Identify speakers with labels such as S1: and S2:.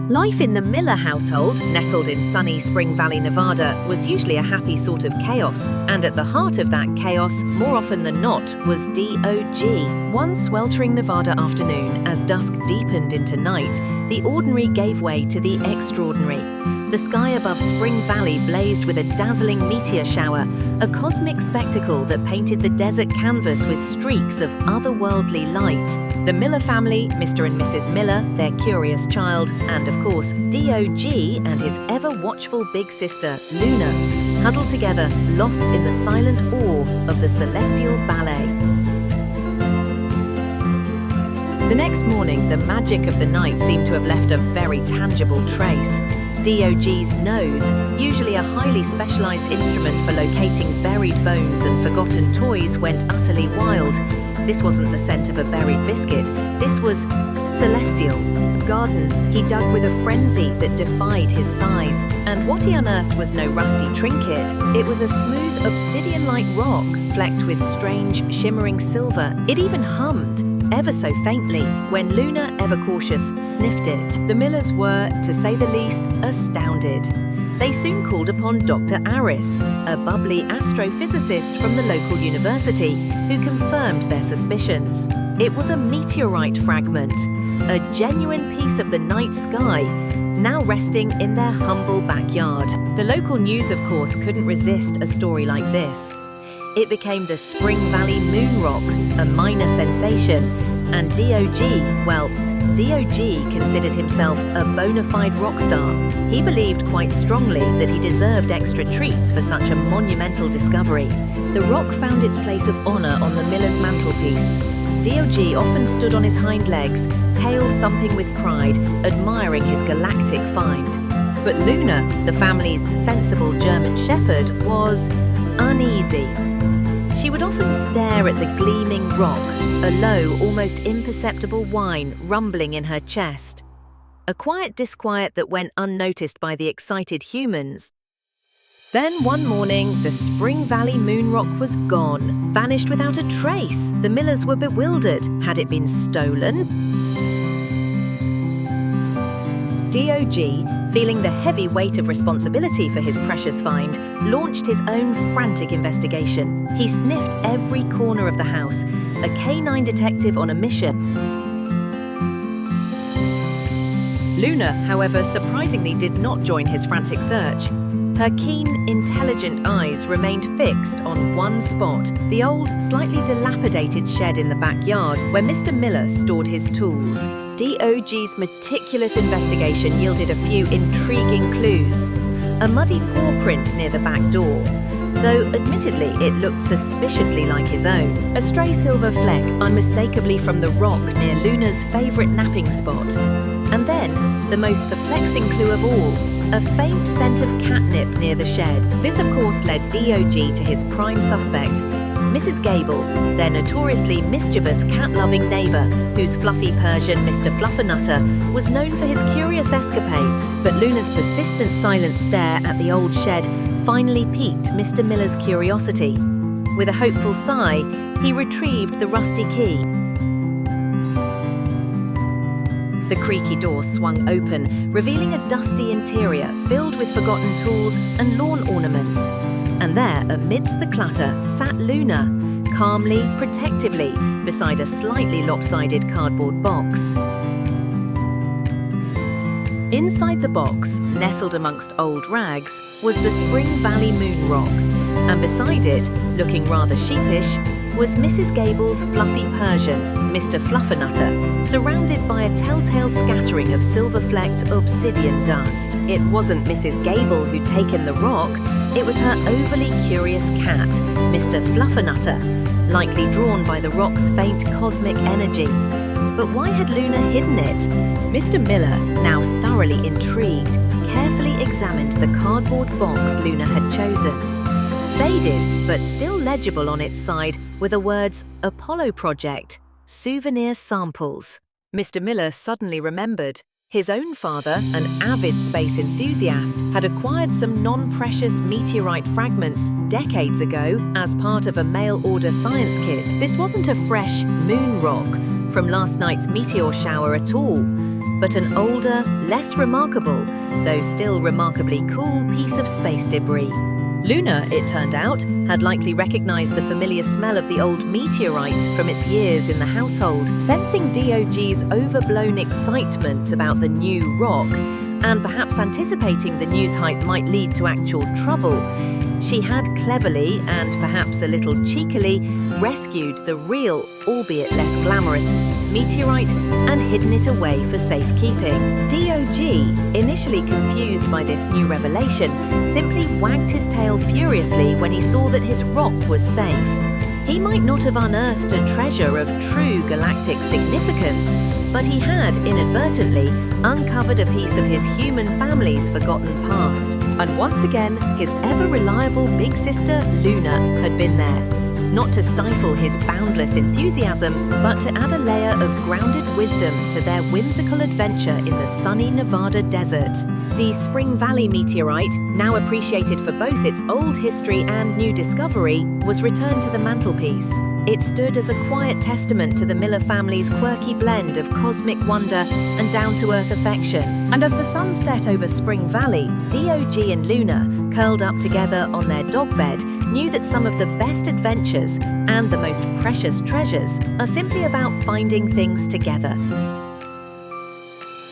S1: Life in the Miller household, nestled in sunny Spring Valley, Nevada, was usually a happy sort of chaos. And at the heart of that chaos, more often than not, was DOG. One sweltering Nevada afternoon, as dusk deepened into night, the ordinary gave way to the extraordinary. The sky above Spring Valley blazed with a dazzling meteor shower, a cosmic spectacle that painted the desert canvas with streaks of otherworldly light. The Miller family, Mr. and Mrs. Miller, their curious child, and of course, DOG and his ever-watchful big sister, Luna, huddled together, lost in the silent awe of the celestial ballet. The next morning, the magic of the night seemed to have left a very tangible trace. DOG's nose, usually a highly specialized instrument for locating buried bones and forgotten toys, went utterly wild. This wasn't the scent of a buried biscuit. This was celestial. Garden he dug with a frenzy that defied his size. And what he unearthed was no rusty trinket. It was a smooth obsidian-like rock, flecked with strange, shimmering silver. It even hummed, ever so faintly, when Luna, ever cautious, sniffed it. The Millers were, to say the least, astounded. They soon called upon Dr. Aris, a bubbly astrophysicist from the local university, who confirmed their suspicions. It was a meteorite fragment, a genuine piece of the night sky, now resting in their humble backyard. The local news, of course, couldn't resist a story like this. It became the Spring Valley Moon Rock, a minor sensation, and DOG considered himself a bona fide rock star. He believed quite strongly that he deserved extra treats for such a monumental discovery. The rock found its place of honor on the Miller's mantelpiece. DOG often stood on his hind legs, tail thumping with pride, admiring his galactic find. But Luna, the family's sensible German shepherd, was uneasy. She would often stare at the gleaming rock, a low, almost imperceptible whine rumbling in her chest. A quiet disquiet that went unnoticed by the excited humans. Then one morning, the Spring Valley Moon Rock was gone, vanished without a trace. The Millers were bewildered. Had it been stolen? DOG, feeling the heavy weight of responsibility for his precious find, launched his own frantic investigation. He sniffed every corner of the house, a canine detective on a mission. Luna, however, surprisingly did not join his frantic search. Her keen, intelligent eyes remained fixed on one spot, the old, slightly dilapidated shed in the backyard where Mr. Miller stored his tools. DOG's meticulous investigation yielded a few intriguing clues. A muddy paw print near the back door, though admittedly it looked suspiciously like his own. A stray silver fleck unmistakably from the rock near Luna's favourite napping spot. And then, the most perplexing clue of all, a faint scent of catnip near the shed. This of course led DOG to his prime suspect, Mrs. Gable, their notoriously mischievous cat-loving neighbour, whose fluffy Persian, Mr. Fluffernutter, was known for his curious escapades. But Luna's persistent silent stare at the old shed finally piqued Mr. Miller's curiosity. With a hopeful sigh, he retrieved the rusty key. The creaky door swung open, revealing a dusty interior filled with forgotten tools and lawn ornaments. And there, amidst the clutter, sat Luna, calmly, protectively, beside a slightly lopsided cardboard box. Inside the box, nestled amongst old rags, was the Spring Valley Moon Rock, and beside it, looking rather sheepish, was Mrs. Gable's fluffy Persian, Mr. Fluffernutter, surrounded by a telltale scattering of silver-flecked obsidian dust. It wasn't Mrs. Gable who'd taken the rock, it was her overly curious cat, Mr. Fluffernutter, likely drawn by the rock's faint cosmic energy. But why had Luna hidden it? Mr. Miller, now thoroughly intrigued, carefully examined the cardboard box Luna had chosen. Faded, but still legible on its side, were the words Apollo Project, Souvenir Samples. Mr. Miller suddenly remembered. His own father, an avid space enthusiast, had acquired some non-precious meteorite fragments decades ago as part of a mail-order science kit. This wasn't a fresh moon rock from last night's meteor shower at all, but an older, less remarkable, though still remarkably cool piece of space debris. Luna, it turned out, had likely recognized the familiar smell of the old meteorite from its years in the household. Sensing DOG's overblown excitement about the new rock, and perhaps anticipating the news hype might lead to actual trouble, she had cleverly, and perhaps a little cheekily, rescued the real, albeit less glamorous, meteorite and hidden it away for safekeeping. DOG, initially confused by this new revelation, simply wagged his tail furiously when he saw that his rock was safe. He might not have unearthed a treasure of true galactic significance, but he had, inadvertently, uncovered a piece of his human family's forgotten past. And once again, his ever-reliable big sister, Luna, had been there. Not to stifle his boundless enthusiasm, but to add a layer of grounded wisdom to their whimsical adventure in the sunny Nevada desert. The Spring Valley meteorite, now appreciated for both its old history and new discovery, was returned to the mantelpiece. It stood as a quiet testament to the Miller family's quirky blend of cosmic wonder and down-to-earth affection. And as the sun set over Spring Valley, DOG and Luna, curled up together on their dog bed, knew that some of the best adventures and the most precious treasures are simply about finding things together.